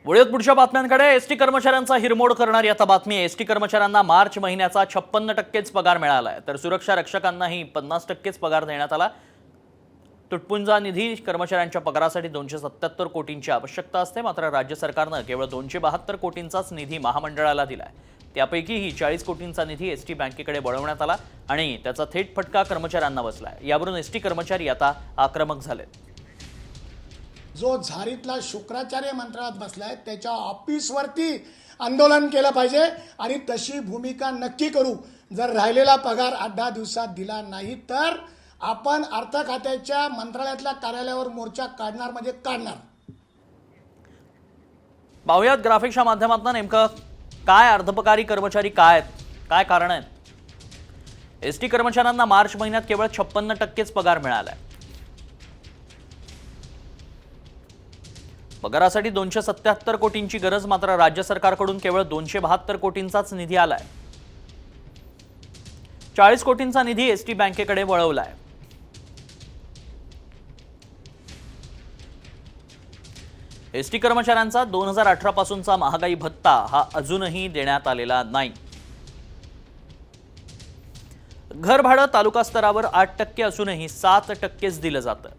वळूयात पुढच्या बातम्यांकडे। एसटी कर्मचाऱ्यांचा हिरमोड करणारी आता बातमी आहे। एसटी कर्मचाऱ्यांना मार्च महिन्याचा 56% पगार मिळाला आहे, तर सुरक्षा रक्षकांनाही 50% पगार देण्यात आला। तुटपुंजा निधी कर्मचाऱ्यांच्या पगारासाठी 277 कोटींची आवश्यकता असते, मात्र राज्य सरकारने केवळ 272 कोटींचाच निधी महामंडळाला दिलाय। त्यापैकीही 40 कोटींचा निधी एसटी बँकेकडे वळवण्यात आला आणि त्याचा थेट फटका कर्मचाऱ्यांना बसलाय। यावरून एसटी कर्मचारी आता आक्रमक झालेत। जो झारीतला शुक्राचार्य मंत्रालयात बसलाय त्याच्या ऑफिसवरती आंदोलन केलं पाहिजे आणि तशी भूमिका नक्की करू। जर राहिलेला पगार 8-10 दिवसात दिला नाही तर आपण अर्थ खात्याच्या मंत्रालयातल्या कार्यालयावर मोर्चा काढणार म्हणजे काढणार। पाहुयात ग्राफिक्सच्या माध्यमातून नेमकं काय अर्धपगारी कर्मचारी काय आहेत, काय कारण आहेत। एसटी कर्मचाऱ्यांना मार्च महिन्यात केवळ 56%च पगार मिळालाय। पगारासाठी 277 कोटींची गरज, मात्र राज्य सरकारकडून केवळ 272 कोटींचाच निधी आलाय। 40 कोटींचा निधी एसटी बँकेकडे वळवलाय। एसटी कर्मचाऱ्यांचा 2018 पासूनचा महागाई भत्ता हा अजूनही देण्यात आलेला नाही। घर भाडं तालुका स्तरावर 8% असूनही 7%च दिलं जातं।